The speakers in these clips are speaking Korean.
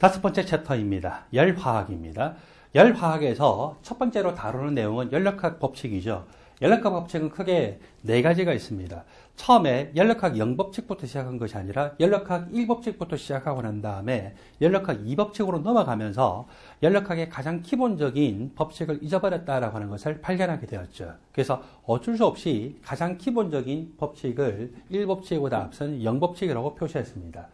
다섯 번째 챕터입니다. 열화학입니다. 열화학에서 첫 번째로 다루는 내용은 연력학 법칙이죠. 연력학 법칙은 크게 네 가지가 있습니다. 처음에 연력학 0법칙부터 시작한 것이 아니라 연력학 1법칙부터 시작하고 난 다음에 연력학 2법칙으로 넘어가면서 연력학의 가장 기본적인 법칙을 잊어버렸다라고 하는 것을 발견하게 되었죠. 그래서 어쩔 수 없이 가장 기본적인 법칙을 1법칙보다 앞선 0법칙이라고 표시했습니다.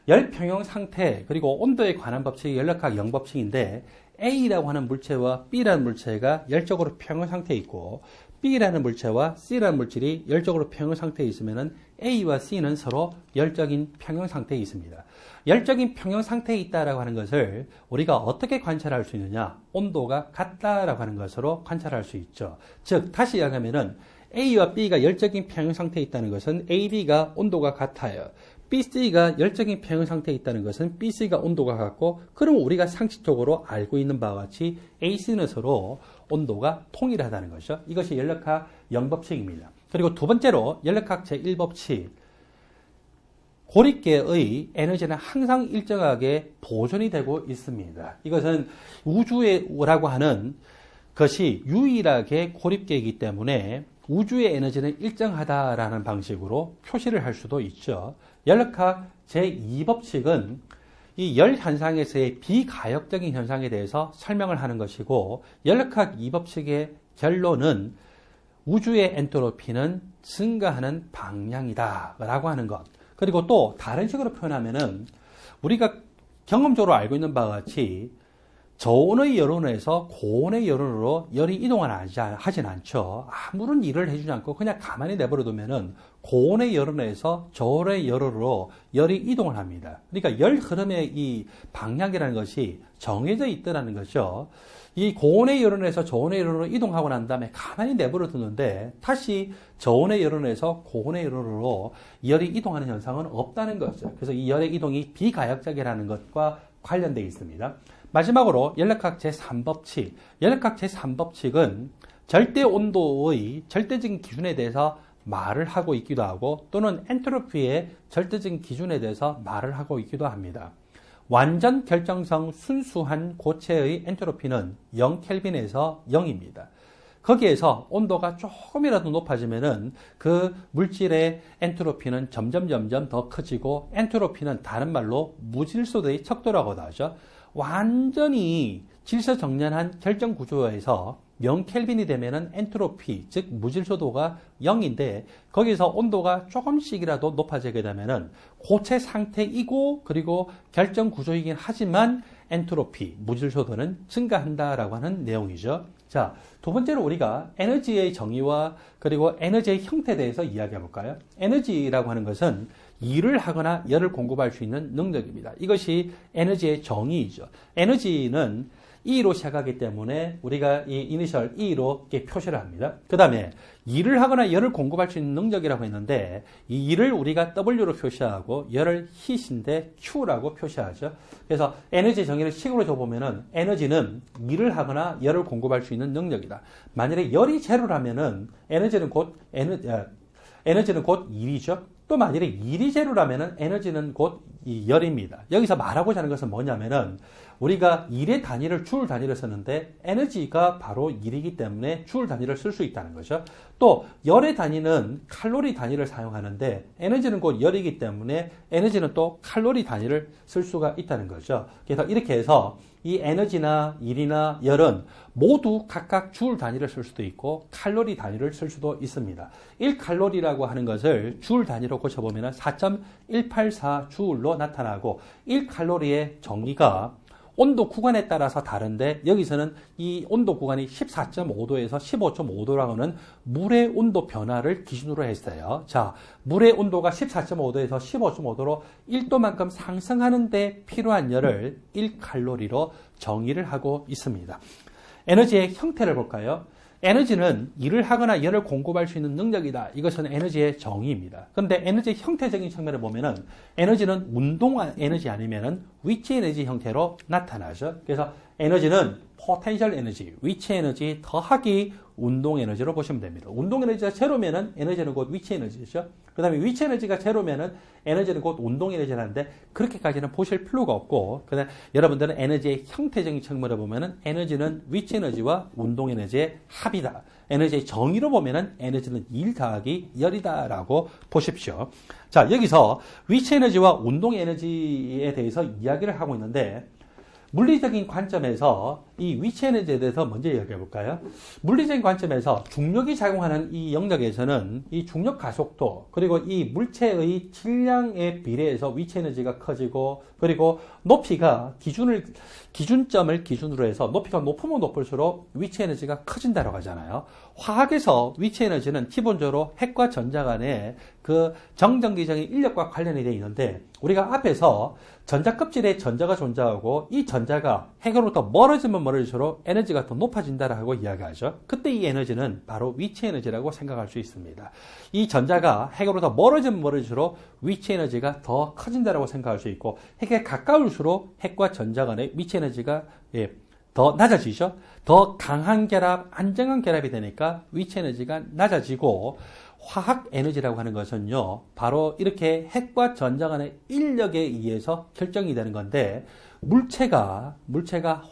열평형 상태 그리고 온도에 관한 법칙이 연력학 0법칙인데 A라고 하는 물체와 B라는 물체가 열적으로 평형 상태에 있고 B라는 물체와 C라는 물질이 열적으로 평형 상태에 있으면 A와 C는 서로 열적인 평형 상태에 있습니다. 열적인 평형 상태에 있다라고 하는 것을 우리가 어떻게 관찰할 수 있느냐? 온도가 같다라고 하는 것으로 관찰할 수 있죠. 즉 다시 이야기하면은 A와 B가 열적인 평형 상태에 있다는 것은 A, B가 온도가 같아요. BC가 열적인 평형 상태에 있다는 것은 BC가 온도가 같고, 그럼 우리가 상식적으로 알고 있는 바와 같이 AC는 서로 온도가 동일하다는 것이죠. 이것이 연력학 0법칙입니다. 그리고 두 번째로 연력학 제1법칙. 고립계의 에너지는 항상 일정하게 보존이 되고 있습니다. 이것은 우주라고 하는 것이 유일하게 고립계이기 때문에 우주의 에너지는 일정하다라는 방식으로 표시를 할 수도 있죠. 연력학 제2법칙은 이 열 현상에서의 비가역적인 현상에 대해서 설명을 하는 것이고, 연력학 2법칙의 결론은 우주의 엔트로피는 증가하는 방향이다 라고 하는 것. 그리고 또 다른 식으로 표현하면은 우리가 경험적으로 알고 있는 바와 같이 저온의 열원에서 고온의 열원으로 열이 이동을 하진 않죠. 아무런 일을 해주지 않고 그냥 가만히 내버려두면은 고온의 열원에서 저온의 열원으로 열이 이동을 합니다. 그러니까 열 흐름의 이 방향이라는 것이 정해져 있다는 거죠. 이 고온의 열원에서 저온의 열원으로 이동하고 난 다음에 가만히 내버려두는데 다시 저온의 열원에서 고온의 열원으로 열이 이동하는 현상은 없다는 거죠. 그래서 이 열의 이동이 비가역적이라는 것과 관련되어 있습니다. 마지막으로 연력학 제3법칙. 연력학 제3법칙은 절대 온도의 절대적인 기준에 대해서 말을 하고 있기도 하고, 또는 엔트로피의 절대적인 기준에 대해서 말을 하고 있기도 합니다. 완전 결정성 순수한 고체의 엔트로피는 0켈빈에서 0입니다. 거기에서 온도가 조금이라도 높아지면은 그 물질의 엔트로피는 점점 더 커지고, 엔트로피는 다른 말로 무질소도의 척도라고도 하죠. 완전히 질서정연한 결정 구조에서 0켈빈이 되면은 엔트로피, 즉 무질소도가 0인데, 거기서 온도가 조금씩이라도 높아지게 되면은 고체 상태이고, 그리고 결정 구조이긴 하지만 엔트로피, 무질소도는 증가한다라고 하는 내용이죠. 자, 두 번째로 우리가 에너지의 정의와 그리고 에너지의 형태에 대해서 이야기해 볼까요? 에너지라고 하는 것은 일을 하거나 열을 공급할 수 있는 능력입니다. 이것이 에너지의 정의이죠. 에너지는 E로 시작하기 때문에 우리가 이 이니셜 E로 이렇게 표시를 합니다. 그 다음에 일을 하거나 열을 공급할 수 있는 능력이라고 했는데, 이 일을 우리가 W로 표시하고 열을 Heat인데 Q라고 표시하죠. 그래서 에너지 정의를 식으로 줘보면은 에너지는 일을 하거나 열을 공급할 수 있는 능력이다. 만약에 열이 제로라면은 에너지는 곧 일이죠. 또 만약에 일이 제로라면은 에너지는 곧 이 열입니다. 여기서 말하고자 하는 것은 뭐냐면은 우리가 일의 단위를 줄 단위를 쓰는데 에너지가 바로 일이기 때문에 줄 단위를 쓸 수 있다는 거죠. 또 열의 단위는 칼로리 단위를 사용하는데 에너지는 곧 열이기 때문에 에너지는 또 칼로리 단위를 쓸 수가 있다는 거죠. 그래서 이렇게 해서 이 에너지나 일이나 열은 모두 각각 줄 단위를 쓸 수도 있고 칼로리 단위를 쓸 수도 있습니다. 1칼로리라고 하는 것을 줄 단위로 고쳐보면 4.184줄로 나타나고, 1칼로리의 정의가 온도 구간에 따라서 다른데, 여기서는 이 온도 구간이 14.5도에서 15.5도라고 하는 물의 온도 변화를 기준으로 했어요. 자, 물의 온도가 14.5도에서 15.5도로 1도만큼 상승하는 데 필요한 열을 1칼로리로 정의를 하고 있습니다. 에너지의 형태를 볼까요? 에너지는 일을 하거나 열을 공급할 수 있는 능력이다. 이것은 에너지의 정의입니다. 그런데 에너지의 형태적인 측면을 보면은 에너지는 운동 에너지 아니면은 위치 에너지 형태로 나타나죠. 그래서 에너지는 포텐셜 에너지, 위치 에너지 더하기 운동 에너지로 보시면 됩니다. 운동 에너지가 제로면은 에너지는 곧 위치 에너지죠. 그 다음에 위치 에너지가 제로면은 에너지는 곧 운동 에너지라는데 그렇게까지는 보실 필요가 없고, 그다음 여러분들은 에너지의 형태적인 측면으로 보면은 에너지는 위치 에너지와 운동 에너지의 합이다. 에너지의 정의로 보면은 에너지는 1 더하기 열이다라고 보십시오. 자, 여기서 위치 에너지와 운동 에너지에 대해서 이야기를 하고 있는데, 물리적인 관점에서 이 위치 에너지에 대해서 먼저 이야기해 볼까요? 물리적인 관점에서 중력이 작용하는 이 영역에서는 이 중력 가속도, 그리고 이 물체의 질량에 비례해서 위치 에너지가 커지고, 그리고 높이가 기준점을 기준으로 해서 높이가 높으면 높을수록 위치 에너지가 커진다고 하잖아요. 화학에서 위치 에너지는 기본적으로 핵과 전자 간의 그 정전기적인 인력과 관련이 되어 있는데, 우리가 앞에서 전자 껍질에 전자가 존재하고 이 전자가 핵으로부터 멀어지면 멀어질수록 에너지가 더 높아진다라고 이야기하죠. 그때 이 에너지는 바로 위치 에너지라고 생각할 수 있습니다. 이 전자가 핵으로부터 멀어지면 멀어질수록 위치 에너지가 더 커진다라고 생각할 수 있고, 핵에 가까울수록 핵과 전자 간의 위치 에너지가 더 낮아지죠. 더 강한 결합, 안정한 결합이 되니까 위치 에너지가 낮아지고, 화학 에너지라고 하는 것은요, 바로 이렇게 핵과 전자 간의 인력에 의해서 결정이 되는 건데, 물체가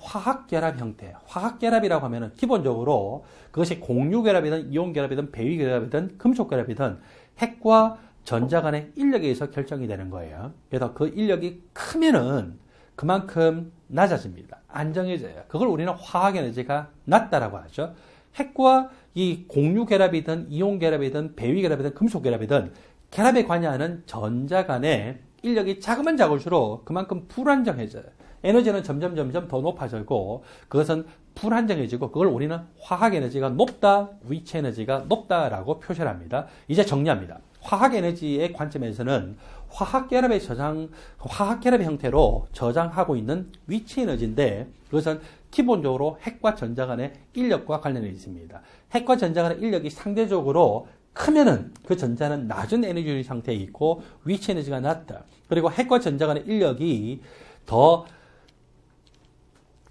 화학 결합 형태, 화학 결합이라고 하면은 기본적으로 그것이 공유 결합이든 이온 결합이든 배위 결합이든 금속 결합이든 핵과 전자 간의 인력에 의해서 결정이 되는 거예요. 그래서 그 인력이 크면은 그만큼 낮아집니다. 안정해져요. 그걸 우리는 화학 에너지가 낮다라고 하죠. 핵과 이 공유 결합이든 이온 결합이든 배위 결합이든 금속 결합이든 결합에 관여하는 전자 간의 인력이 작으면 작을수록 그만큼 불안정해져요. 에너지는 점점 더 높아지고, 그것은 불안정해지고, 그걸 우리는 화학 에너지가 높다, 위치 에너지가 높다라고 표시를 합니다. 이제 정리합니다. 화학 에너지의 관점에서는 화학 결합의 형태로 저장하고 있는 위치 에너지인데, 그것은 기본적으로 핵과 전자 간의 인력과 관련이 있습니다. 핵과 전자 간의 인력이 상대적으로 크면은 그 전자는 낮은 에너지 상태에 있고 위치 에너지가 낮다. 그리고 핵과 전자 간의 인력이 더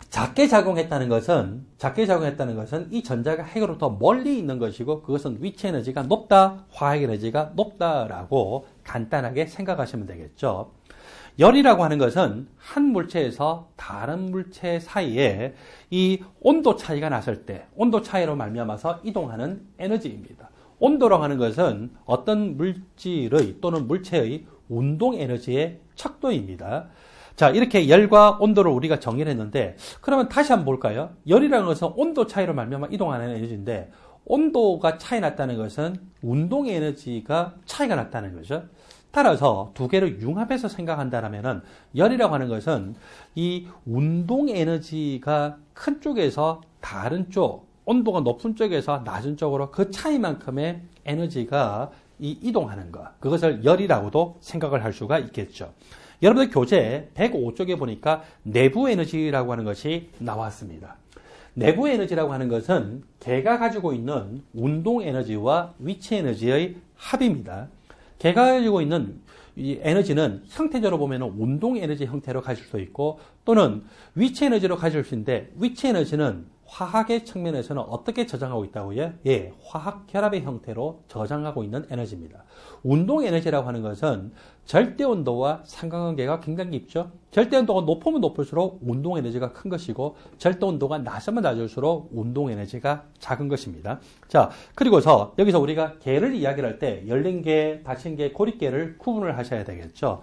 작게 작용했다는 것은 이 전자가 핵으로부터 멀리 있는 것이고, 그것은 위치 에너지가 높다, 화학 에너지가 높다라고 간단하게 생각하시면 되겠죠. 열이라고 하는 것은 한 물체에서 다른 물체 사이에 이 온도 차이가 났을 때 온도 차이로 말미암아서 이동하는 에너지입니다. 온도라고 하는 것은 어떤 물질의 또는 물체의 운동 에너지의 척도입니다. 자, 이렇게 열과 온도를 우리가 정의를 했는데, 그러면 다시 한번 볼까요? 열이라는 것은 온도 차이로 말미암아 이동하는 에너지인데, 온도가 차이 났다는 것은 운동 에너지가 차이가 났다는 거죠. 따라서 두 개를 융합해서 생각한다면은 열이라고 하는 것은 이 운동 에너지가 큰 쪽에서 다른 쪽, 온도가 높은 쪽에서 낮은 쪽으로 그 차이만큼의 에너지가 이동하는 것, 그것을 열이라고도 생각을 할 수가 있겠죠. 여러분들 교재 105쪽에 보니까 내부 에너지라고 하는 것이 나왔습니다. 내부 에너지라고 하는 것은 개가 가지고 있는 운동 에너지와 위치 에너지의 합입니다. 개가 가지고 있는 이 에너지는 형태적으로 보면 운동 에너지 형태로 가질 수 있고, 또는 위치 에너지로 가질 수 있는데, 위치 에너지는 화학의 측면에서는 어떻게 저장하고 있다고요? 예, 화학 결합의 형태로 저장하고 있는 에너지입니다. 운동 에너지라고 하는 것은 절대 온도와 상관관계가 굉장히 깊죠. 절대 온도가 높으면 높을수록 운동 에너지가 큰 것이고, 절대 온도가 낮으면 낮을수록 운동 에너지가 작은 것입니다. 자, 그리고서 여기서 우리가 개를 이야기를 할 때 열린 개, 닫힌 개, 고립개를 구분을 하셔야 되겠죠.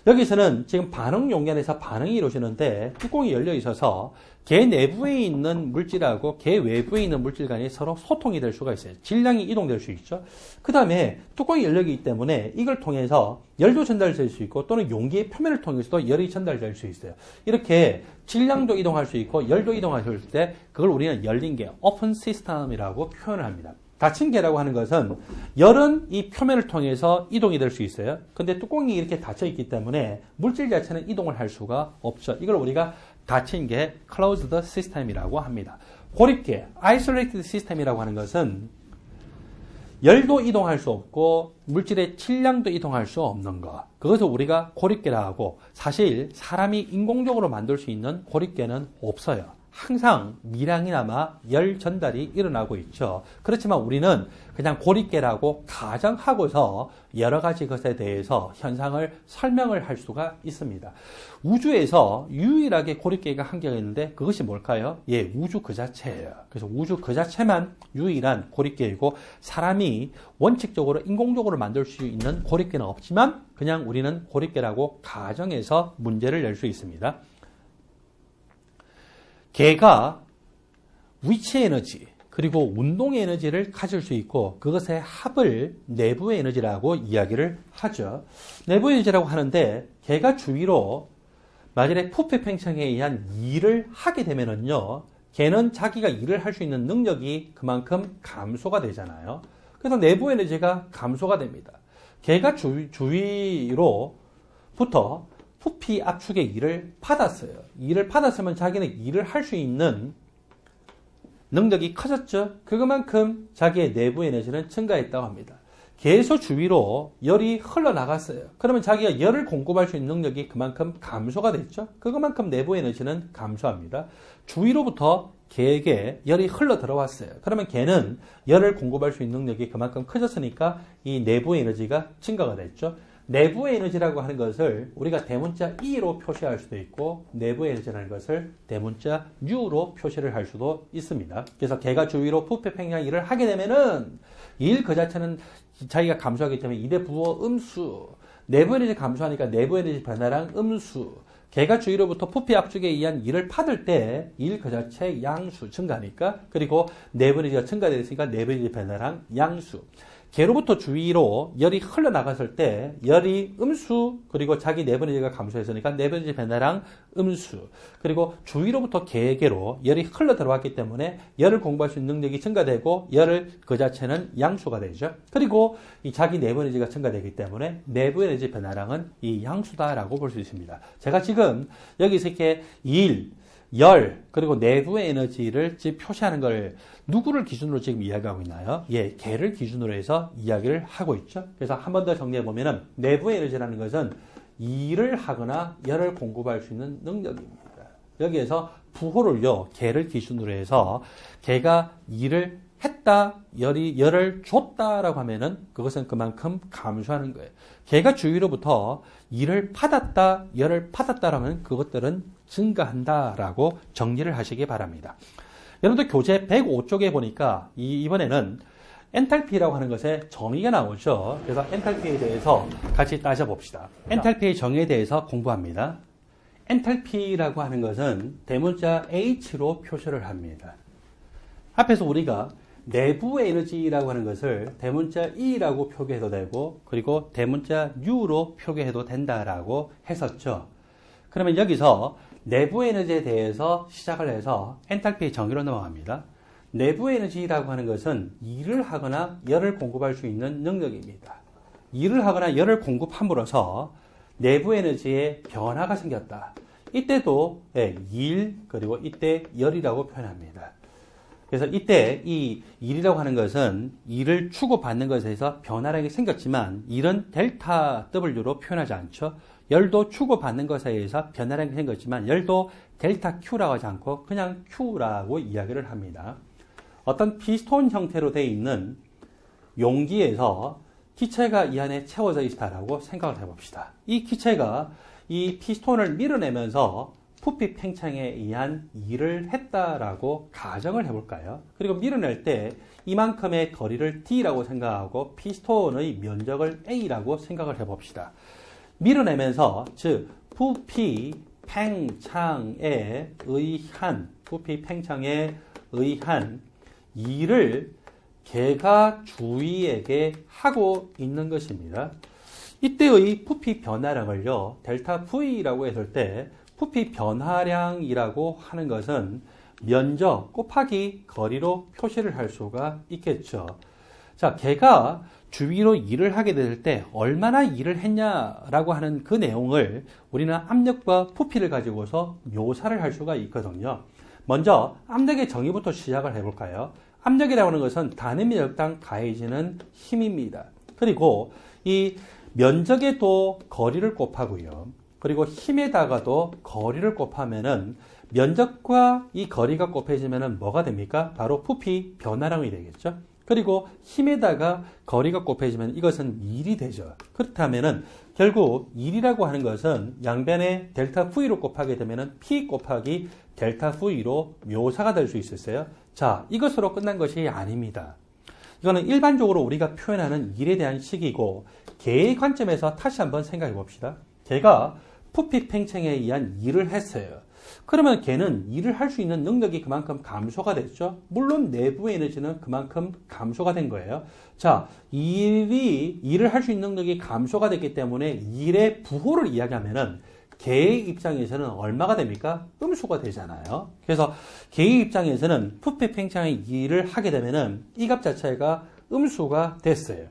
여기서는 지금 반응 용량에서 반응이 이루어지는데 뚜껑이 열려 있어서 개 내부에 있는 물질하고 개 외부에 있는 물질 간이 서로 소통이 될 수가 있어요. 질량이 이동될 수 있죠. 그 다음에 뚜껑이 열리기 때문에 이걸 통해서 열도 전달될 수 있고, 또는 용기의 표면을 통해서도 열이 전달될 수 있어요. 이렇게 질량도 이동할 수 있고 열도 이동할 수 있을 때 그걸 우리는 열린 개, 오픈 시스템이라고 표현을 합니다. 닫힌 개라고 하는 것은 열은 이 표면을 통해서 이동이 될 수 있어요. 근데 뚜껑이 이렇게 닫혀 있기 때문에 물질 자체는 이동을 할 수가 없죠. 이걸 우리가 닫힌 개, closed system이라고 합니다. 고립개, isolated system이라고 하는 것은 열도 이동할 수 없고 물질의 질량도 이동할 수 없는 것. 그것을 우리가 고립계라 하고 사실 사람이 인공적으로 만들 수 있는 고립계는 없어요. 항상 밀양이나마 열 전달이 일어나고 있죠. 그렇지만 우리는 그냥 고립계라고 가정하고서 여러 가지 것에 대해서 현상을 설명을 할 수가 있습니다. 우주에서 유일하게 고립계가 한 개가 있는데 그것이 뭘까요? 예, 우주 그 자체예요. 그래서 우주 그 자체만 유일한 고립계이고 사람이 원칙적으로 인공적으로 만들 수 있는 고립계는 없지만 그냥 우리는 고립계라고 가정해서 문제를 낼 수 있습니다. 개가 위치 에너지 그리고 운동 에너지를 가질 수 있고 그것의 합을 내부 에너지라고 이야기를 하죠. 내부 에너지라고 하는데 개가 주위로 만일에 부피 팽창에 의한 일을 하게 되면은요, 개는 자기가 일을 할 수 있는 능력이 그만큼 감소가 되잖아요. 그래서 내부 에너지가 감소가 됩니다. 개가 주위로부터 부피 압축의 일을 받았어요. 일을 받았으면 자기는 일을 할 수 있는 능력이 커졌죠. 그만큼 자기의 내부 에너지는 증가했다고 합니다. 계속 주위로 열이 흘러나갔어요. 그러면 자기가 열을 공급할 수 있는 능력이 그만큼 감소가 됐죠. 그만큼 내부 에너지는 감소합니다. 주위로부터 개에게 열이 흘러 들어왔어요. 그러면 개는 열을 공급할 수 있는 능력이 그만큼 커졌으니까 이 내부 에너지가 증가가 됐죠. 내부 에너지라고 하는 것을 우리가 대문자 E로 표시할 수도 있고 내부 에너지라는 것을 대문자 U로 표시를 할 수도 있습니다. 그래서 개가 주위로 부피 팽창 일을 하게 되면은 일 그 자체는 자기가 감소하기 때문에 2대 부호 음수, 내부 에너지 감소하니까 내부 에너지 변화량 음수, 개가 주위로부터 부피 압축에 의한 일을 받을 때 일 그 자체 양수 증가하니까 그리고 내부 에너지가 증가되었으니까 내부 에너지 변화량 양수. 개로부터 주위로 열이 흘러나갔을 때 열이 음수 그리고 자기 내부 에너지가 감소했으니까 내부 에너지 변화량 음수 그리고 주위로부터 개에게로 열이 흘러 들어왔기 때문에 열을 공부할 수 있는 능력이 증가되고 열을 그 자체는 양수가 되죠. 그리고 이 자기 내부 에너지가 증가되기 때문에 내부 에너지 변화량은 이 양수다라고 볼 수 있습니다. 제가 지금 여기서 이렇게 열, 그리고 내부의 에너지를 지금 표시하는 걸 누구를 기준으로 지금 이야기하고 있나요? 예, 개를 기준으로 해서 이야기를 하고 있죠. 그래서 한 번 더 정리해 보면은 내부의 에너지라는 것은 일을 하거나 열을 공급할 수 있는 능력입니다. 여기에서 부호를요, 개를 기준으로 해서 개가 일을 했다, 열을 줬다라고 하면은 그것은 그만큼 감소하는 거예요. 개가 주위로부터 일을 받았다, 열을 받았다라면 그것들은 증가한다라고 정리를 하시기 바랍니다. 여러분들 교재 105쪽에 보니까 이번에는 엔탈피라고 하는 것의 정의가 나오죠. 그래서 엔탈피에 대해서 같이 따져봅시다. 엔탈피의 정의에 대해서 공부합니다. 엔탈피라고 하는 것은 대문자 H로 표시를 합니다. 앞에서 우리가 내부 에너지라고 하는 것을 대문자 E라고 표기해도 되고 그리고 대문자 U로 표기해도 된다라고 했었죠. 그러면 여기서 내부 에너지에 대해서 시작을 해서 엔탈피의 정의로 넘어갑니다. 내부 에너지라고 하는 것은 일을 하거나 열을 공급할 수 있는 능력입니다. 일을 하거나 열을 공급함으로써 내부 에너지에 변화가 생겼다. 이때도 일 그리고 이때 열이라고 표현합니다. 그래서 이때 이 일이라고 하는 것은 일을 주고받는 것에서 변화량이 생겼지만 일은 델타 W로 표현하지 않죠. 열도 주고받는 것에 의해서 변화량이 생겼지만 열도 델타 Q라고 하지 않고 그냥 Q라고 이야기를 합니다. 어떤 피스톤 형태로 되어 있는 용기에서 기체가 이 안에 채워져 있다라고 생각을 해봅시다. 이 기체가 이 피스톤을 밀어내면서 부피 팽창에 의한 일을 했다라고 가정을 해볼까요? 그리고 밀어낼 때 이만큼의 거리를 D라고 생각하고 피스톤의 면적을 A라고 생각을 해봅시다. 밀어내면서 즉 부피 팽창에 의한 일을 개가 주위에게 하고 있는 것입니다. 이때의 부피 변화량을요, 델타 V라고 했을 때 부피 변화량이라고 하는 것은 면적 곱하기 거리로 표시를 할 수가 있겠죠. 자, 개가 주위로 일을 하게 될 때 얼마나 일을 했냐라고 하는 그 내용을 우리는 압력과 부피를 가지고서 묘사를 할 수가 있거든요. 먼저 압력의 정의부터 시작을 해볼까요? 압력이라고 하는 것은 단위 면적당 가해지는 힘입니다. 그리고 이 면적에도 거리를 곱하고요. 그리고 힘에다가도 거리를 곱하면은 면적과 이 거리가 곱해지면은 뭐가 됩니까? 바로 부피 변화량이 되겠죠. 그리고 힘에다가 거리가 곱해지면 이것은 1이 되죠. 그렇다면은 결국 1이라고 하는 것은 양변에 델타 V로 곱하게 되면은 P 곱하기 델타 V로 묘사가 될 수 있었어요. 자, 이것으로 끝난 것이 아닙니다. 이거는 일반적으로 우리가 표현하는 일에 대한 식이고 개의 관점에서 다시 한번 생각해 봅시다. 개가 부피 팽창에 의한 일을 했어요. 그러면 걔는 일을 할 수 있는 능력이 그만큼 감소가 됐죠. 물론 내부의 에너지는 그만큼 감소가 된 거예요. 자, 일을 할 수 있는 능력이 감소가 됐기 때문에 일의 부호를 이야기하면은 개의 입장에서는 얼마가 됩니까? 음수가 되잖아요. 그래서 개의 입장에서는 부피 팽창의 일을 하게 되면은 이 값 자체가 음수가 됐어요.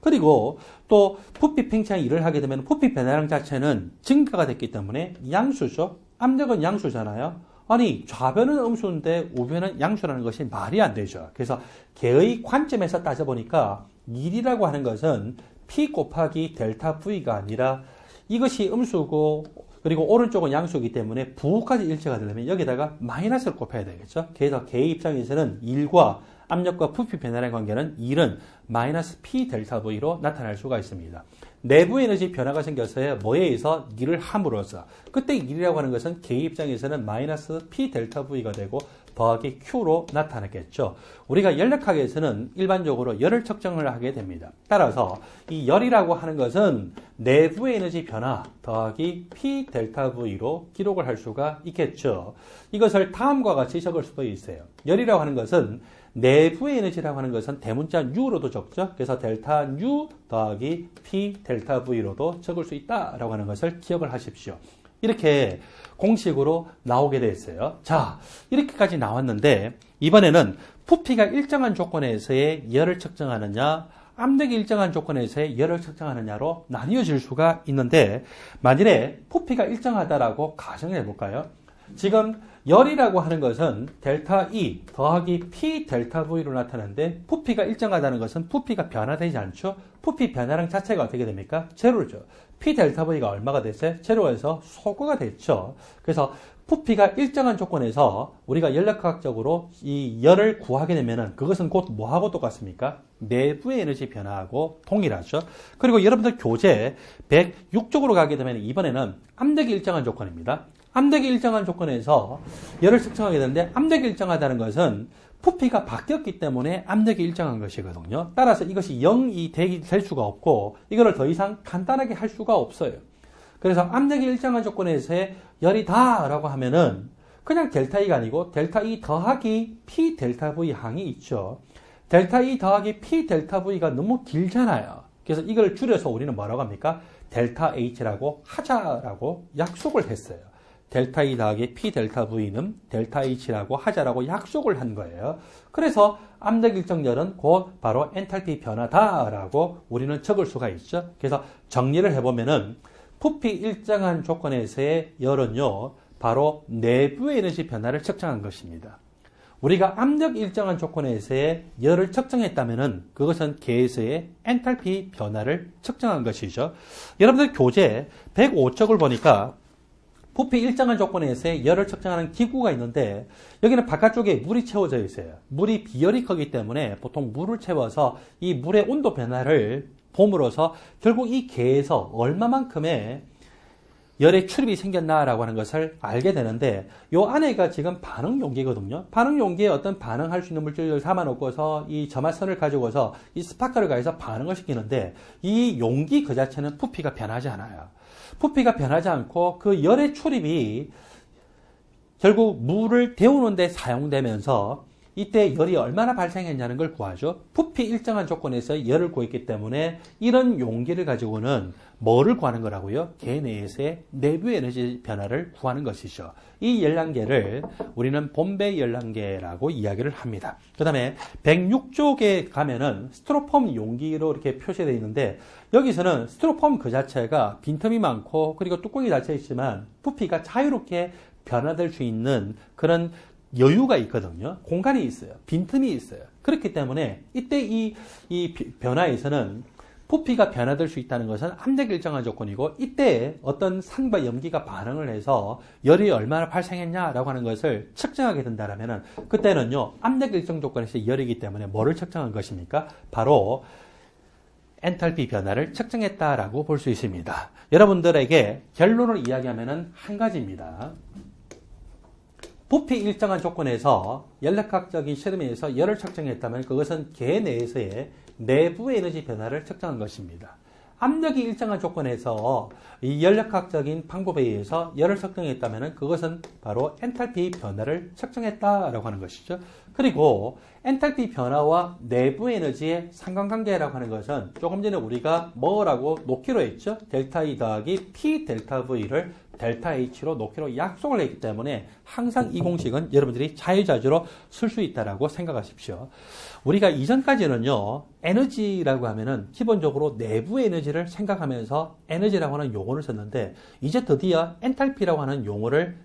그리고 또 부피 팽창의 일을 하게 되면 부피 변화량 자체는 증가가 됐기 때문에 양수죠. 압력은 양수잖아요. 아니, 좌변은 음수인데 우변은 양수라는 것이 말이 안 되죠. 그래서 개의 관점에서 따져보니까 1이라고 하는 것은 P 곱하기 델타 V가 아니라 이것이 음수고 그리고 오른쪽은 양수이기 때문에 부호까지 일치가 되려면 여기다가 마이너스를 곱해야 되겠죠. 그래서 개의 입장에서는 1과 압력과 부피 변화의 관계는 1은 마이너스 P 델타 V로 나타날 수가 있습니다. 내부 에너지 변화가 생겨서 뭐에 의해서 일을 함으로써 그때 일이라고 하는 것은 개의 입장에서는 마이너스 P 델타 V가 되고 더하기 Q로 나타나겠죠. 우리가 열역학에서는 일반적으로 열을 측정을 하게 됩니다. 따라서 이 열이라고 하는 것은 내부의 에너지 변화 더하기 P 델타 V로 기록을 할 수가 있겠죠. 이것을 다음과 같이 적을 수도 있어요. 열이라고 하는 것은 내부의 에너지라고 하는 것은 대문자 U로도 적죠. 그래서 델타 U 더하기 P 델타 V로도 적을 수 있다라고 하는 것을 기억을 하십시오. 이렇게 공식으로 나오게 됐어요. 자, 이렇게까지 나왔는데 이번에는 부피가 일정한 조건에서의 열을 측정하느냐 압력이 일정한 조건에서의 열을 측정하느냐로 나뉘어질 수가 있는데 만일에 부피가 일정하다라고 가정을 해볼까요? 지금 열이라고 하는 것은 델타 E 더하기 P 델타 V로 나타나는데 부피가 일정하다는 것은 부피가 변화되지 않죠. 부피 변화량 자체가 어떻게 됩니까? 제로죠. P 델타 V가 얼마가 됐어요? 제로에서 소거가 됐죠. 그래서 부피가 일정한 조건에서 우리가 열역학적으로 이 열을 구하게 되면은 그것은 곧 뭐하고 똑같습니까? 내부의 에너지 변화하고 동일하죠. 그리고 여러분들 교재 106쪽으로 가게 되면 이번에는 압력이 일정한 조건입니다. 압력이 일정한 조건에서 열을 측정하게 되는데 압력이 일정하다는 것은 부피가 바뀌었기 때문에 압력이 일정한 것이거든요. 따라서 이것이 0이 될 수가 없고 이거를 더 이상 간단하게 할 수가 없어요. 그래서 압력이 일정한 조건에서의 열이다 라고 하면은 그냥 델타 E가 아니고 델타 E 더하기 P 델타 V 항이 있죠. 델타 E 더하기 P 델타 V가 너무 길잖아요. 그래서 이걸 줄여서 우리는 뭐라고 합니까? 델타 H라고 하자라고 약속을 했어요. 델타 E 더하기 P 델타 V는 델타 H라고 하자라고 약속을 한 거예요. 그래서 압력 일정열은 곧 바로 엔탈피 변화다라고 우리는 적을 수가 있죠. 그래서 정리를 해보면은 부피 일정한 조건에서의 열은요, 바로 내부의 에너지 변화를 측정한 것입니다. 우리가 압력 일정한 조건에서의 열을 측정했다면은 그것은 개에서의 엔탈피 변화를 측정한 것이죠. 여러분들 교재 105쪽을 보니까 부피 일정한 조건에서의 열을 측정하는 기구가 있는데 여기는 바깥쪽에 물이 채워져 있어요. 물이 비열이 크기 때문에 보통 물을 채워서 이 물의 온도 변화를 봄으로써 결국 이 개에서 얼마만큼의 열의 출입이 생겼나라고 하는 것을 알게 되는데 이 안에가 지금 반응 용기거든요. 반응 용기에 어떤 반응할 수 있는 물질을 담아놓고서 이 점화선을 가지고서 이 스파크를 가해서 반응을 시키는데 이 용기 그 자체는 부피가 변하지 않아요. 부피가 변하지 않고 그 열의 출입이 결국 물을 데우는 데 사용되면서 이때 열이 얼마나 발생했냐는 걸 구하죠. 부피 일정한 조건에서 열을 구했기 때문에 이런 용기를 가지고는 뭐를 구하는 거라고요? 개 내에서의 내부 에너지 변화를 구하는 것이죠. 이 열량계를 우리는 봄배 열량계라고 이야기를 합니다. 그 다음에 106쪽에 가면은 스티로폼 용기로 이렇게 표시되어 있는데 여기서는 스티로폼 그 자체가 빈틈이 많고 그리고 뚜껑이 닫혀 있지만 부피가 자유롭게 변화될 수 있는 그런 여유가 있거든요. 공간이 있어요. 빈틈이 있어요. 그렇기 때문에 이때 이 변화에서는 부피가 변화될 수 있다는 것은 압력이 일정한 조건이고, 이때 어떤 산과 염기가 반응을 해서 열이 얼마나 발생했냐라고 하는 것을 측정하게 된다면, 그때는요, 압력 일정 조건에서 열이기 때문에 뭐를 측정한 것입니까? 바로 엔탈피 변화를 측정했다라고 볼 수 있습니다. 여러분들에게 결론을 이야기하면 한 가지입니다. 부피 일정한 조건에서 연력학적인 실험에 의해서 열을 측정했다면 그것은 개 내에서의 내부 에너지 변화를 측정한 것입니다. 압력이 일정한 조건에서 이 연력학적인 방법에 의해서 열을 측정했다면 그것은 바로 엔탈피 변화를 측정했다라고 하는 것이죠. 그리고 엔탈피 변화와 내부 에너지의 상관관계라고 하는 것은 조금 전에 우리가 뭐라고 놓기로 했죠? 델타 E 더하기 P 델타 V를 델타 H로 놓기로 약속을 했기 때문에 항상 이 공식은 여러분들이 자유자재로 쓸 수 있다라고 생각하십시오. 우리가 이전까지는요, 에너지라고 하면은 기본적으로 내부 에너지를 생각하면서 에너지라고 하는 용어를 썼는데, 이제 드디어 엔탈피라고 하는 용어를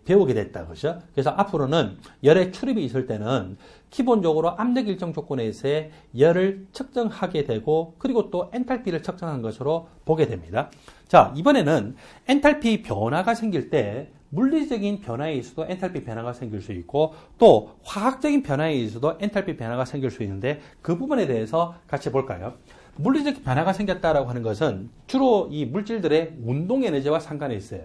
배우게 됐다. 그죠? 그래서 앞으로는 열의 출입이 있을 때는 기본적으로 압력 일정 조건에서의 열을 측정하게 되고, 그리고 또 엔탈피를 측정한 것으로 보게 됩니다. 자, 이번에는 엔탈피 변화가 생길 때 물리적인 변화에 있어도 엔탈피 변화가 생길 수 있고, 또 화학적인 변화에 있어도 엔탈피 변화가 생길 수 있는데, 그 부분에 대해서 같이 볼까요? 물리적 변화가 생겼다라고 하는 것은 주로 이 물질들의 운동 에너지와 상관이 있어요.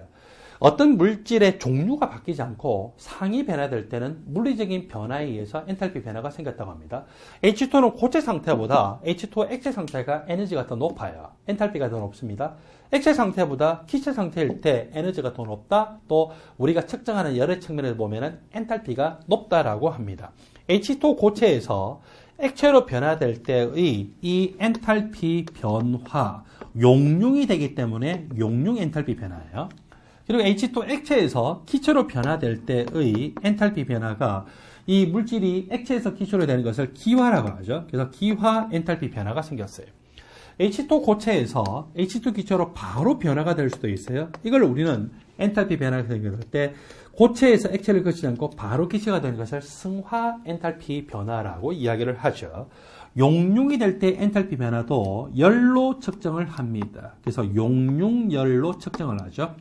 어떤 물질의 종류가 바뀌지 않고 상이 변화될 때는 물리적인 변화에 의해서 엔탈피 변화가 생겼다고 합니다. H2는 고체 상태보다 H2 액체 상태가 에너지가 더 높아요. 엔탈피가 더 높습니다. 액체 상태보다 기체 상태일 때 에너지가 더 높다. 또 우리가 측정하는 열의 측면에서 보면은 엔탈피가 높다라고 합니다. H2 고체에서 액체로 변화될 때의 이 엔탈피 변화, 용융이 되기 때문에 용융 엔탈피 변화예요. 그리고 H2 액체에서 기체로 변화될 때의 엔탈피 변화가 이 물질이 액체에서 기체로 되는 것을 기화라고 하죠. 그래서 기화 엔탈피 변화가 생겼어요. H2 고체에서 H2 기체로 바로 변화가 될 수도 있어요. 이걸 우리는 엔탈피 변화가 생길 때 고체에서 액체를 거치지 않고 바로 기체가 되는 것을 승화 엔탈피 변화라고 이야기를 하죠. 용융이 될 때 엔탈피 변화도 열로 측정을 합니다. 그래서 용융열로 측정을 하죠.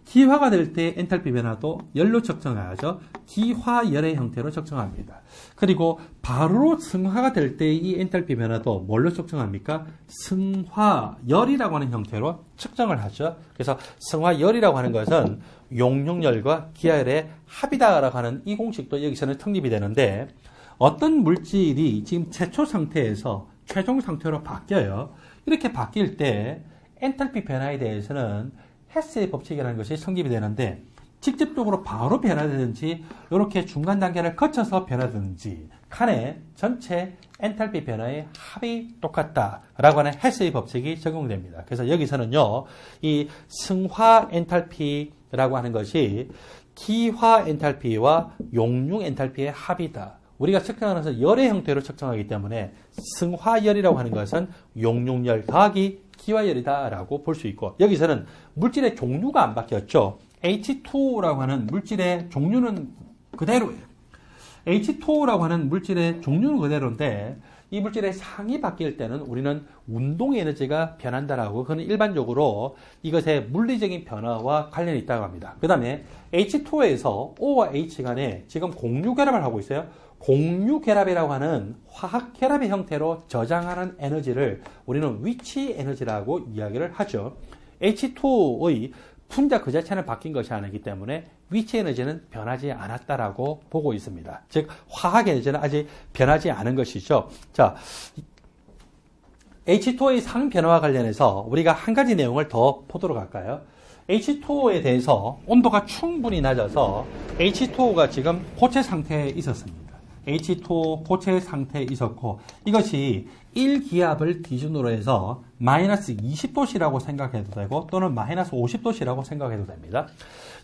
기화가 될 때 엔탈피 변화도 열로 측정하죠. 기화열의 형태로 측정합니다. 그리고 바로 승화가 될 때 이 엔탈피 변화도 뭘로 측정합니까? 승화열이라고 하는 형태로 측정을 하죠. 그래서 승화열이라고 하는 것은 용융열과 기화열의 합이다라고 하는 이 공식도 여기서는 성립이 되는데, 어떤 물질이 지금 최초 상태에서 최종 상태로 바뀌어요. 이렇게 바뀔 때 엔탈피 변화에 대해서는 헤스의 법칙이라는 것이 성립이 되는데, 직접적으로 바로 변화되든지 이렇게 중간 단계를 거쳐서 변화되든지 간에 전체 엔탈피 변화의 합이 똑같다라고 하는 헤스의 법칙이 적용됩니다. 그래서 여기서는요, 이 승화 엔탈피라고 하는 것이 기화 엔탈피와 용융 엔탈피의 합이다. 우리가 측정하면서 열의 형태로 측정하기 때문에 승화열이라고 하는 것은 용융열 더하기 기화열이다라고 볼 수 있고, 여기서는 물질의 종류가 안 바뀌었죠. H2라고 하는 물질의 종류는 그대로예요. H2라고 하는 물질의 종류는 그대로인데, 이 물질의 상이 바뀔 때는 우리는 운동 에너지가 변한다라고, 그건 일반적으로 이것의 물리적인 변화와 관련이 있다고 합니다. 그 다음에 H2에서 O와 H 간에 지금 공유 결합을 하고 있어요. 공유 결합이라고 하는 화학 결합의 형태로 저장하는 에너지를 우리는 위치 에너지라고 이야기를 하죠. H2의 분자 그 자체는 바뀐 것이 아니기 때문에 위치 에너지는 변하지 않았다라고 보고 있습니다. 즉 화학 에너지는 아직 변하지 않은 것이죠. 자, H2의 상 변화와 관련해서 우리가 한 가지 내용을 더 보도록 할까요? H2O에 대해서 온도가 충분히 낮아서 H2O가 지금 고체 상태에 있었습니다. H2O 고체 상태에 있었고, 이것이 1기압을 기준으로 해서 마이너스 20도씨라고 생각해도 되고, 또는 마이너스 50도씨라고 생각해도 됩니다.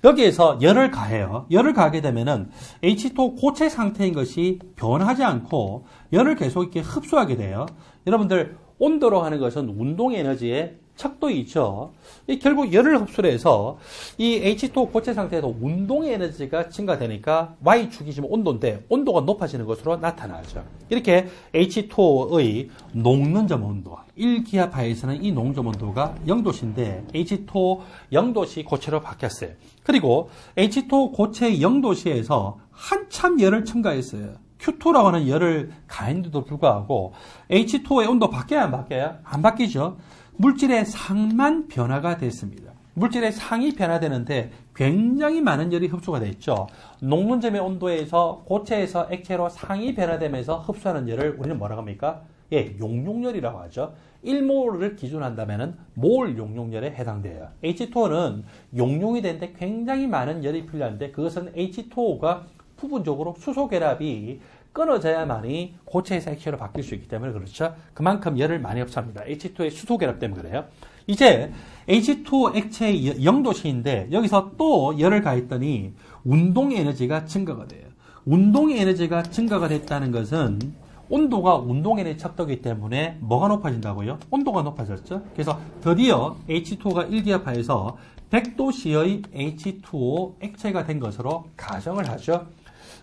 여기에서 열을 가해요. 열을 가하게 되면은 H2O 고체 상태인 것이 변하지 않고 열을 계속 이렇게 흡수하게 돼요. 여러분들, 온도로 하는 것은 운동 에너지의 척도 있죠. 이 결국 열을 흡수를 해서 이 H2O 고체 상태에서 운동 에너지가 증가되니까 Y축이 지금 온도인데 온도가 높아지는 것으로 나타나죠. 이렇게 H2O의 녹는점 온도, 1기압하에서는 이 녹는점 온도가 0도씨인데 H2O 0도씨 고체로 바뀌었어요. 그리고 H2O 고체 0도씨에서 한참 열을 첨가했어요. Q2라고 하는 열을 가했는데도 불구하고 H2O의 온도 바뀌어야 안 바뀌어요? 안 바뀌죠. 물질의 상만 변화가 됐습니다. 물질의 상이 변화되는데 굉장히 많은 열이 흡수가 됐죠. 녹는점의 온도에서 고체에서 액체로 상이 변화되면서 흡수하는 열을 우리는 뭐라고 합니까? 예, 용융열이라고 하죠. 1몰을 기준한다면 몰 용융열에 해당돼요. H2O는 용융이 되는데 굉장히 많은 열이 필요한데 그것은 H2O가 부분적으로 수소 결합이 끊어져야만이 고체에서 액체로 바뀔 수 있기 때문에 그렇죠. 그만큼 열을 많이 흡수합니다. H2의 수소 결합 때문에 그래요. 이제 H2O 액체의 0도씨인데 여기서 또 열을 가했더니 운동 에너지가 증가가 돼요. 운동 에너지가 증가가 됐다는 것은 온도가 운동 에너지 척도이기 때문에 뭐가 높아진다고요? 온도가 높아졌죠. 그래서 드디어 H2O가 1기압하에서 100도씨의 H2O 액체가 된 것으로 가정을 하죠.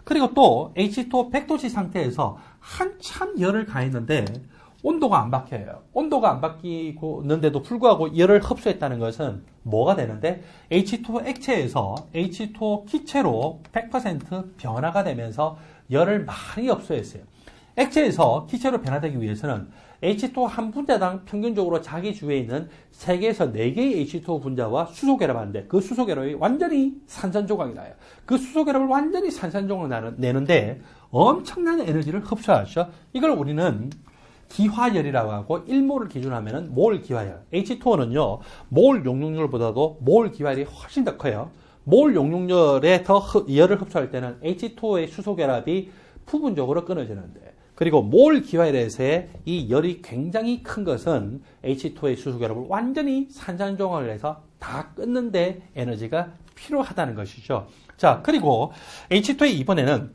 그리고 또 H2O 100도씨 상태에서 한참 열을 가했는데 온도가 안 바뀌어요. 온도가 안 바뀌는데도 불구하고 열을 흡수했다는 것은 뭐가 되는데 H2O 액체에서 H2O 기체로 100% 변화가 되면서 열을 많이 흡수했어요. 액체에서 기체로 변화되기 위해서는 H2O 한 분자당 평균적으로 자기 주위에 있는 3개에서 4개의 H2O 분자와 수소 결합하는데 그 수소 결합이 완전히 산산조각이 나요. 그 수소 결합을 완전히 산산조각을 내는데 엄청난 에너지를 흡수하죠. 이걸 우리는 기화열이라고 하고 1몰을 기준하면 몰 기화열. H2O는요, 몰 용융열보다도 몰 기화열이 훨씬 더 커요. 몰 용융열에 더 열을 흡수할 때는 H2O의 수소 결합이 부분적으로 끊어지는데 그리고 몰 기화열에서의 이 열이 굉장히 큰 것은 H2O의 수소 결합을 완전히 산산조각을 해서 다 끊는데 에너지가 필요하다는 것이죠. 자, 그리고 H2O의 이번에는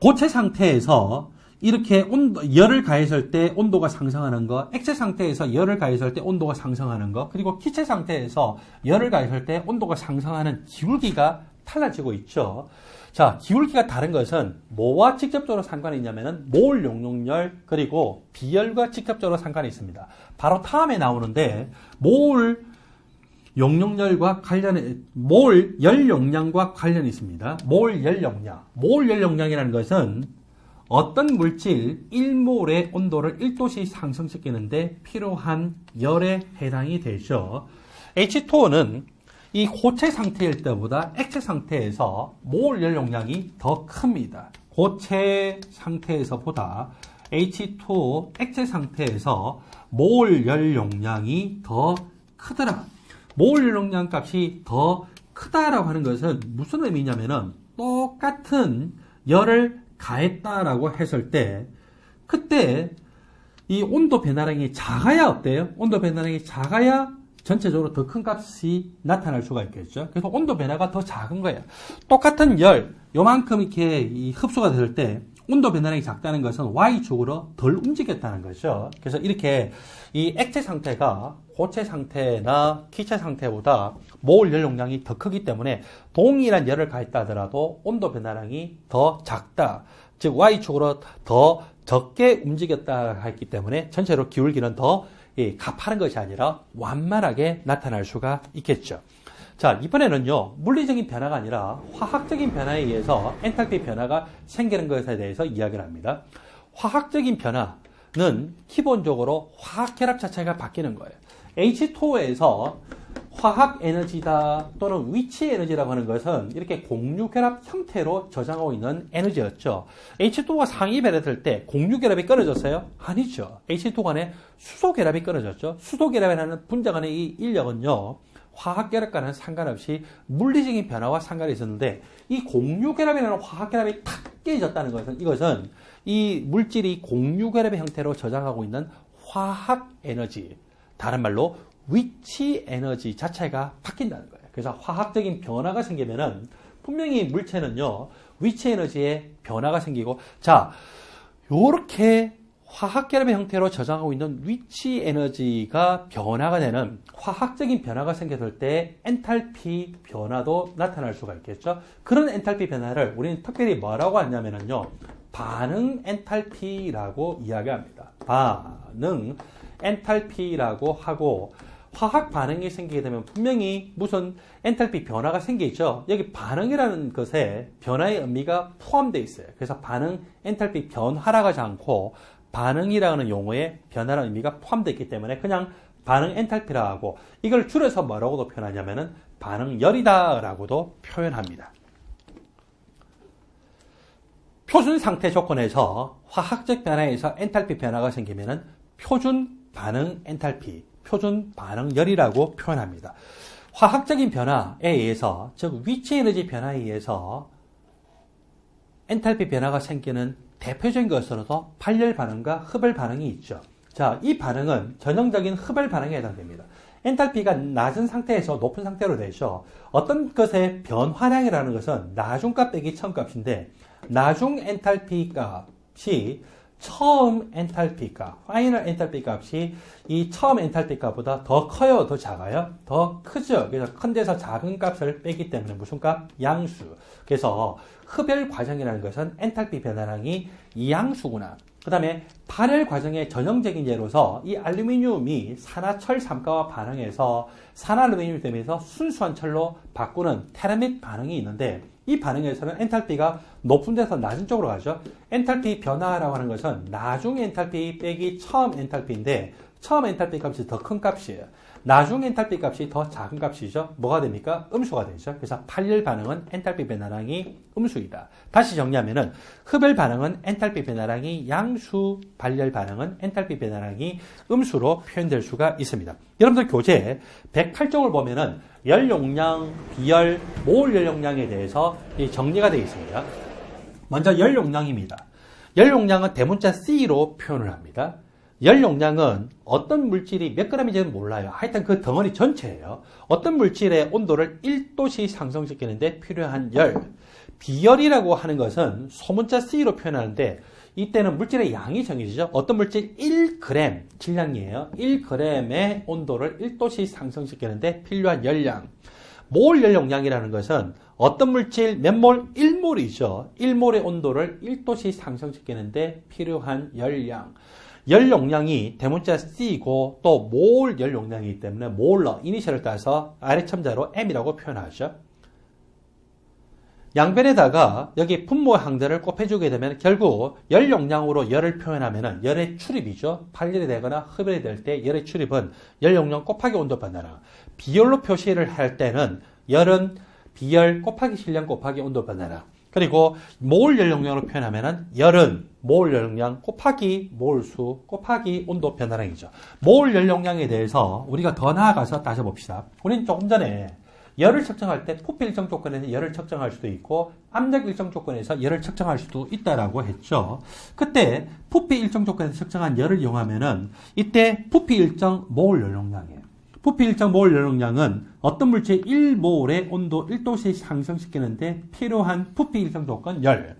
고체 상태에서 이렇게 열을 가했을 때 온도가 상승하는 거, 액체 상태에서 열을 가했을 때 온도가 상승하는 거, 그리고 기체 상태에서 열을 가했을 때 온도가 상승하는 기울기가 달라지고 있죠. 자, 기울기가 다른 것은 뭐와 직접적으로 상관이 있냐면은 몰 용융열 그리고 비열과 직접적으로 상관이 있습니다. 바로 다음에 나오는데 몰 용융열과 몰 열 용량과 관련이 있습니다. 몰 열 용량. 몰 열 용량이라는 것은 어떤 물질 1몰의 온도를 1도씩 상승시키는데 필요한 열에 해당이 되죠. H2O는 이 고체 상태일 때보다 액체 상태에서 몰 열 용량이 더 큽니다. 고체 상태에서보다 H2O 액체 상태에서 몰 열 용량이 더 크더라. 몰 열 용량 값이 더 크다라고 하는 것은 무슨 의미냐면은 똑같은 열을 가했다라고 했을 때 그때 이 온도 변화량이 작아야 어때요? 온도 변화량이 작아야 전체적으로 더 큰 값이 나타날 수가 있겠죠. 그래서 온도 변화가 더 작은 거예요. 똑같은 열, 요만큼 이렇게 흡수가 될 때 온도 변화량이 작다는 것은 Y축으로 덜 움직였다는 거죠. 그래서 이렇게 이 액체 상태가 고체 상태나 기체 상태보다 몰 열 용량이 더 크기 때문에 동일한 열을 가했다 하더라도 온도 변화량이 더 작다. 즉 Y축으로 더 적게 움직였다 했기 때문에 전체로 기울기는 더 가파른 것이 아니라 완만하게 나타날 수가 있겠죠. 자, 이번에는요, 물리적인 변화가 아니라 화학적인 변화에 의해서 엔탈피 변화가 생기는 것에 대해서 이야기를 합니다. 화학적인 변화는 기본적으로 화학 결합 자체가 바뀌는 거예요. H2O에서 화학 에너지다 또는 위치 에너지라고 하는 것은 이렇게 공유결합 형태로 저장하고 있는 에너지였죠. H2O가 상이 변화될 때 공유결합이 끊어졌어요? 아니죠. H2O 간에 수소결합이 끊어졌죠. 수소결합이라는 분자 간의 이 인력은요, 화학결합과는 상관없이 물리적인 변화와 상관이 있었는데 이 공유결합이라는 화학결합이 탁 깨졌다는 것은 이것은 이 물질이 공유결합의 형태로 저장하고 있는 화학에너지, 다른 말로 위치 에너지 자체가 바뀐다는 거예요. 그래서 화학적인 변화가 생기면은 분명히 물체는요, 위치 에너지에 변화가 생기고, 자, 요렇게 화학결합의 형태로 저장하고 있는 위치 에너지가 변화가 되는 화학적인 변화가 생겼을 때 엔탈피 변화도 나타날 수가 있겠죠. 그런 엔탈피 변화를 우리는 특별히 뭐라고 하냐면요, 반응 엔탈피라고 이야기합니다. 반응 엔탈피라고 하고, 화학 반응이 생기게 되면 분명히 무슨 엔탈피 변화가 생기죠. 여기 반응이라는 것에 변화의 의미가 포함되어 있어요. 그래서 반응 엔탈피 변화라고 하지 않고 반응이라는 용어에 변화라는 의미가 포함되어 있기 때문에 그냥 반응 엔탈피라고 하고, 이걸 줄여서 뭐라고도 표현하냐면은 반응열이다라고도 표현합니다. 표준 상태 조건에서 화학적 변화에서 엔탈피 변화가 생기면은 표준 반응 엔탈피, 표준 반응열이라고 표현합니다. 화학적인 변화에 의해서, 즉 위치 에너지 변화에 의해서 엔탈피 변화가 생기는 대표적인 것으로서 발열 반응과 흡열 반응이 있죠. 자, 이 반응은 전형적인 흡열 반응에 해당됩니다. 엔탈피가 낮은 상태에서 높은 상태로 되죠. 어떤 것의 변화량이라는 것은 나중값 빼기 처음값인데, 나중 엔탈피 값이 처음 엔탈피 값, 파이널 엔탈피 값이 이 처음 엔탈피 값보다 더 커요, 더 작아요? 더 크죠. 그래서 큰 데서 작은 값을 빼기 때문에 무슨 값? 양수. 그래서 흡열 과정이라는 것은 엔탈피 변화량이 양수구나. 그 다음에 발열 과정의 전형적인 예로서 이 알루미늄이 산화철 삼가와 반응해서 산화알루미늄이 되면서 순수한 철로 바꾸는 테르밋 반응이 있는데, 이 반응에서는 엔탈피가 높은 데서 낮은 쪽으로 가죠. 엔탈피 변화라고 하는 것은 나중 엔탈피 빼기 처음 엔탈피인데, 처음 엔탈피 값이 더 큰 값이에요. 나중 엔탈피 값이 더 작은 값이죠. 뭐가 됩니까? 음수가 되죠. 그래서 발열 반응은 엔탈피 변화량이 음수이다. 다시 정리하면은 흡열 반응은 엔탈피 변화량이 양수, 발열 반응은 엔탈피 변화량이 음수로 표현될 수가 있습니다. 여러분들 교재 108쪽을 보면은 열 용량, 비열, 몰 열 용량에 대해서 정리가 되어 있습니다. 먼저 열 용량입니다. 열 용량은 대문자 C로 표현을 합니다. 열 용량은 어떤 물질이 몇 g인지는 몰라요. 하여튼 그 덩어리 전체예요. 어떤 물질의 온도를 1도씩 상승시키는데 필요한 열. 비열이라고 하는 것은 소문자 C로 표현하는데, 이때는 물질의 양이 정해지죠. 어떤 물질 1g, 질량이에요. 1g의 온도를 1도씩 상승시키는데 필요한 열량. 몰 열 용량이라는 것은 어떤 물질 몇 몰? 1몰이죠. 1몰의 온도를 1도씩 상승시키는데 필요한 열량. 열 용량이 대문자 C이고 또 몰 열 용량이기 때문에 몰러, 이니셜을 따서 아래 첨자로 M이라고 표현하죠. 양변에다가 여기 분모 항들을 곱해주게 되면 결국 열 용량으로 열을 표현하면 열의 출입이죠. 발열이 되거나 흡열이 될 때 열의 출입은 열 용량 곱하기 온도 변화량. 비열로 표시를 할 때는 열은 비열 곱하기 질량 곱하기 온도 변화량. 그리고 몰 열 용량으로 표현하면은 열은 몰 열 용량 곱하기 몰수 곱하기 온도 변화량이죠. 몰 열 용량에 대해서 우리가 더 나아가서 따져봅시다. 우리는 조금 전에 열을 측정할 때 부피 일정 조건에서 열을 측정할 수도 있고 압력 일정 조건에서 열을 측정할 수도 있다라고 했죠. 그때 부피 일정 조건에서 측정한 열을 이용하면은 이때 부피 일정 몰 열 용량이에요. 부피 일정 몰 열 용량은 어떤 물질 1몰의 온도 1도씩 상승시키는데 필요한 부피 일정 조건 열.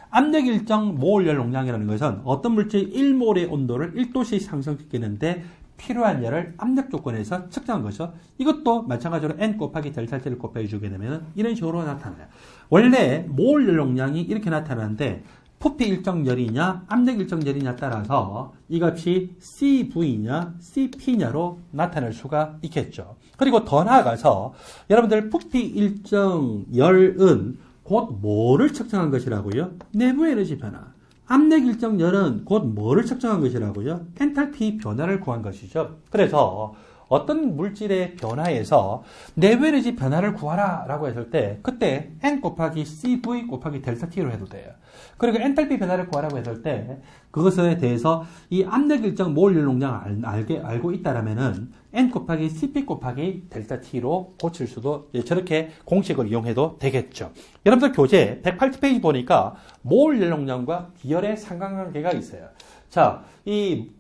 압력 일정 몰 열 용량이라는 것은 어떤 물질 1몰의 온도를 1도씩 상승시키는데 필요한 열을 압력 조건에서 측정한 것이죠. 이것도 마찬가지로 N 곱하기 델타 T를 곱해주게 되면 이런 식으로 나타나요. 원래 몰 열 용량이 이렇게 나타나는데 부피 일정 열이냐 압력 일정 열이냐 따라서 이 값이 CV냐 CP냐로 나타날 수가 있겠죠. 그리고 더 나아가서 여러분들 부피 일정 열은 곧 뭐를 측정한 것이라고요? 내부 에너지 변화. 압력 일정 열은 곧 뭐를 측정한 것이라고요? 엔탈피 변화를 구한 것이죠. 그래서 어떤 물질의 변화에서 내부 에너지 변화를 구하라 라고 했을 때 그때 N 곱하기 CV 곱하기 델타 T로 해도 돼요. 그리고 엔탈피 변화를 구하라고 했을 때 그것에 대해서 이 압력 일정 몰 열 용량을 알고 있다라면은 N 곱하기 CP 곱하기 델타 T로 고칠 수도 저렇게 공식을 이용해도 되겠죠. 여러분들 교재 108페이지 보니까 몰 열 용량과 비열의 상관관계가 있어요. 자, 이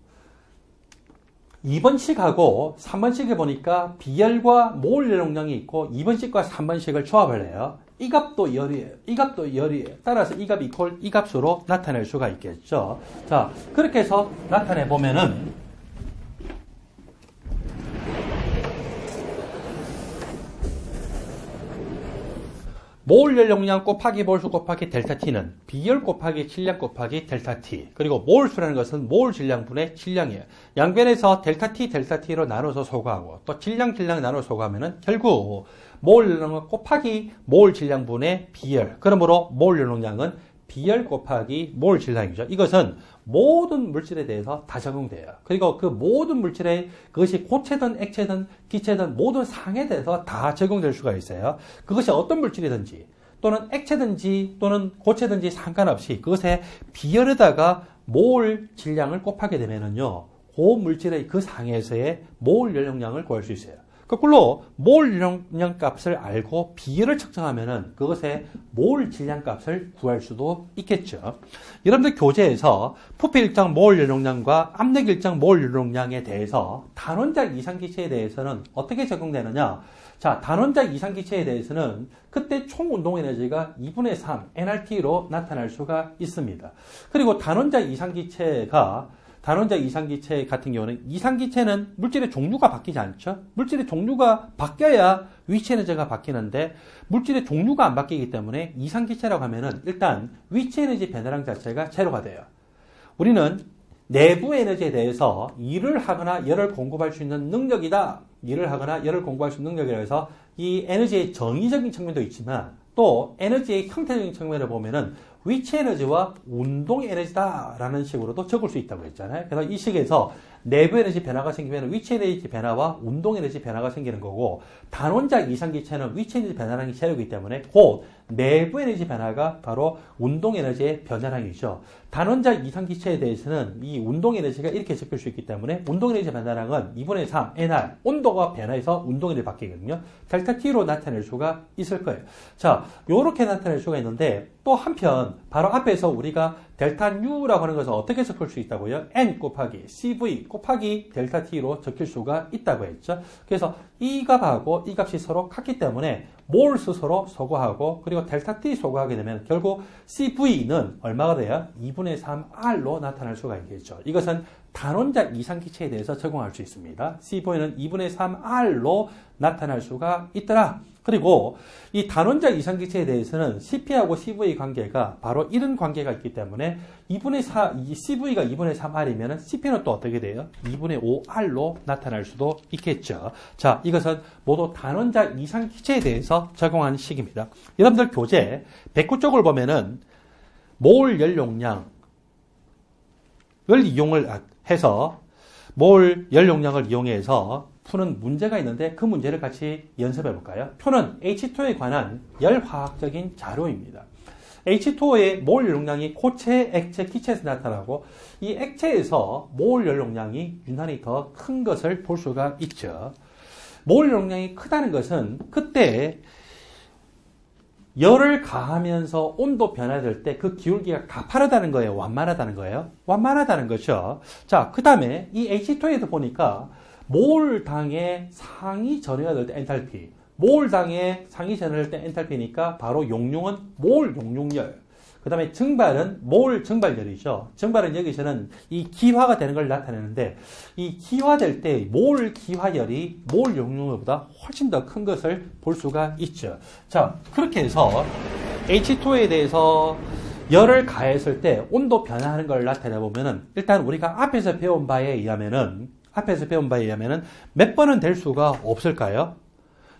2번식하고 3번식에 보니까 비열과 몰 열용량이 있고 2번식과 3번식을 조합을 해요. 이 값도 열이에요. 이 값도 열이에요. 따라서 이 값 이퀄 이 값으로 나타낼 수가 있겠죠. 자, 그렇게 해서 나타내 보면은 몰 열용량 곱하기 몰수 곱하기 델타 T는 비열 곱하기 질량 곱하기 델타 T. 그리고 몰수라는 것은 몰 질량분의 질량이에요. 양변에서 델타 T로 나눠서 소거하고 또 질량 나눠 소거하면은 결국 몰 열용량 곱하기 몰 질량분의 비열. 그러므로 몰 열용량은 비열 곱하기 몰 질량이죠. 이것은 모든 물질에 대해서 다 적용돼요. 그리고 그 모든 물질에 그것이 고체든 액체든 기체든 모든 상에 대해서 다 적용될 수가 있어요. 그것이 어떤 물질이든지 또는 액체든지 또는 고체든지 상관없이 그것의 비열에다가 몰 질량을 곱하게 되면은요, 그 물질의 그 상에서의 몰 열용량을 구할 수 있어요. 거꾸로 몰 열용량 값을 알고 비열을 측정하면은 그것의 몰 질량 값을 구할 수도 있겠죠. 여러분들 교재에서 부피 일정 몰 열용량과 압력 일정 몰 열용량에 대해서 단원작 이상기체에 대해서는 어떻게 적용되느냐? 자, 단원작 이상기체에 대해서는 그때 총 운동 에너지가 2분의 3 nRT로 나타날 수가 있습니다. 그리고 단원작 이상기체 같은 경우는 이상기체는 물질의 종류가 바뀌지 않죠. 물질의 종류가 바뀌어야 위치 에너지가 바뀌는데 물질의 종류가 안 바뀌기 때문에 이상기체라고 하면은 일단 위치 에너지 변화량 자체가 제로가 돼요. 우리는 내부 에너지에 대해서 일을 하거나 열을 공급할 수 있는 능력이다. 일을 하거나 열을 공급할 수 있는 능력이라 해서 이 에너지의 정의적인 측면도 있지만 또 에너지의 형태적인 측면을 보면은 위치 에너지와 운동 에너지다라는 식으로도 적을 수 있다고 했잖아요. 그래서 이 식에서 내부 에너지 변화가 생기면 위치 에너지 변화와 운동 에너지 변화가 생기는 거고, 단원작 이상기체는 위치 에너지 변화량이 제로이기 때문에 곧 내부 에너지 변화가 바로 운동 에너지의 변화량이죠. 단원작 이상기체에 대해서는 이 운동 에너지가 이렇게 적힐 수 있기 때문에 운동 에너지 변화량은 2분의 3 nR, 온도가 변화해서 운동 에너지 바뀌거든요. 델타 T로 나타낼 수가 있을 거예요. 자, 요렇게 나타낼 수가 있는데 또 한편 바로 앞에서 우리가 델타 U라고 하는 것은 어떻게 적을 수 있다고요? N 곱하기 CV 곱하기 델타 T로 적힐 수가 있다고 했죠. 그래서 이 값하고 이 값이 서로 같기 때문에 몰 스스로 소거하고 그리고 델타 T 소거하게 되면 결국 CV는 얼마가 돼요? 2분의 3R로 나타날 수가 있겠죠. 이것은 단원작 이상기체에 대해서 적용할 수 있습니다. CV는 2분의 3R로 나타날 수가 있더라. 그리고 이 단원작 이상기체에 대해서는 CP하고 CV 관계가 바로 이런 관계가 있기 때문에 2분의 4, CV가 2분의 3R이면 CP는 또 어떻게 돼요? 2분의 5R로 나타날 수도 있겠죠. 자, 이것은 모두 단원작 이상기체에 대해서 적용하는 식입니다. 여러분들 교재 109쪽을 보면은 몰 열용량을 이용을 해서 몰 열용량을 이용해서 푸는 문제가 있는데 그 문제를 같이 연습해 볼까요? 표는 H2에 관한 열화학적인 자료입니다. H2O의 몰 열용량이 고체, 액체, 기체에서 나타나고 이 액체에서 몰 열용량이 유난히 더 큰 것을 볼 수가 있죠. 몰 열용량이 크다는 것은 그때 열을 가하면서 온도 변화될 때 그 기울기가 가파르다는 거예요? 완만하다는 거예요? 완만하다는 거죠. 자, 그 다음에 이 H2에도 보니까 몰당의 상위 전해가 될 때 엔탈피, 몰당의 상위 전해될 때 엔탈피니까 바로 용융은 몰 용융열, 그 다음에 증발은 몰 증발열이죠. 증발은 여기서는 이 기화가 되는 걸 나타내는데 이 기화될 때 몰 기화열이 몰 용융열보다 훨씬 더 큰 것을 볼 수가 있죠. 자, 그렇게 해서 H2에 대해서 열을 가했을 때 온도 변화하는 걸 나타내 보면은 일단 우리가 앞에서 배운 바에 의하면은 몇 번은 될 수가 없을까요?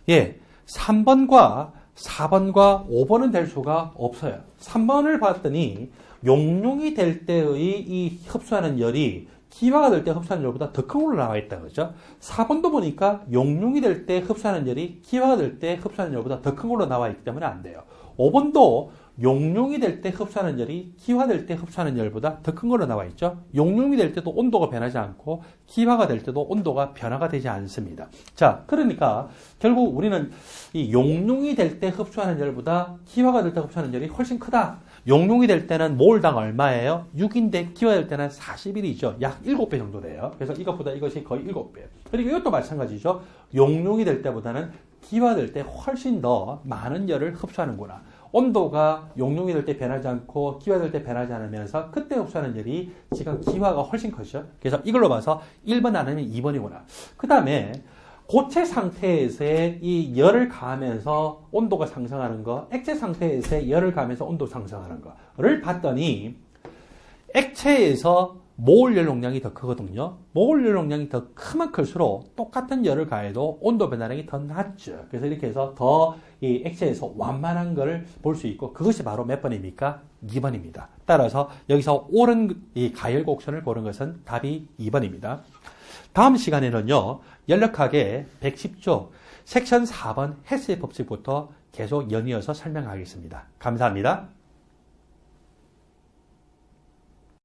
예, 3번과 4번과 5번은 될 수가 없어요. 3번을 봤더니 용융이 될 때의 이 흡수하는 열이 기화가 될 때 흡수하는 열보다 더 큰 걸로 나와 있다, 그죠? 4번도 보니까 용융이 될 때 흡수하는 열이 기화가 될 때 흡수하는 열보다 더 큰 걸로 나와 있기 때문에 안 돼요. 5번도 용융이 될 때 흡수하는 열이 기화될 때 흡수하는 열보다 더 큰 걸로 나와 있죠. 용융이 될 때도 온도가 변하지 않고 기화가 될 때도 온도가 변화가 되지 않습니다. 자, 그러니까 결국 우리는 이 용융이 될 때 흡수하는 열보다 기화가 될 때 흡수하는 열이 훨씬 크다. 용융이 될 때는 몰당 얼마예요? 6인데 기화될 때는 41이죠. 약 7배 정도 돼요. 그래서 이것보다 이것이 거의 7배. 그리고 이것도 마찬가지죠. 용융이 될 때보다는 기화될 때 훨씬 더 많은 열을 흡수하는구나. 온도가 용융이 될 때 변하지 않고 기화될 때 변하지 않으면서 그때 흡수하는 열이 지금 기화가 훨씬 커죠. 그래서 이걸로 봐서 1번 아니면 2번이구나. 그 다음에 고체 상태에서의 이 열을 가하면서 온도가 상승하는 거, 액체 상태에서의 열을 가하면서 온도 상승하는 거를 봤더니 액체에서 몰 열용량이 더 크거든요. 몰 열용량이 더 크면 클수록 똑같은 열을 가해도 온도 변화량이 더 낮죠. 그래서 이렇게 해서 더 이 액체에서 완만한 걸 볼 수 있고 그것이 바로 몇 번입니까? 2번입니다. 따라서 여기서 옳은 이 가열 곡선을 보는 것은 답이 2번입니다. 다음 시간에는요, 연력학의 110조 섹션 4번 헬스의 법칙부터 계속 연이어서 설명하겠습니다. 감사합니다.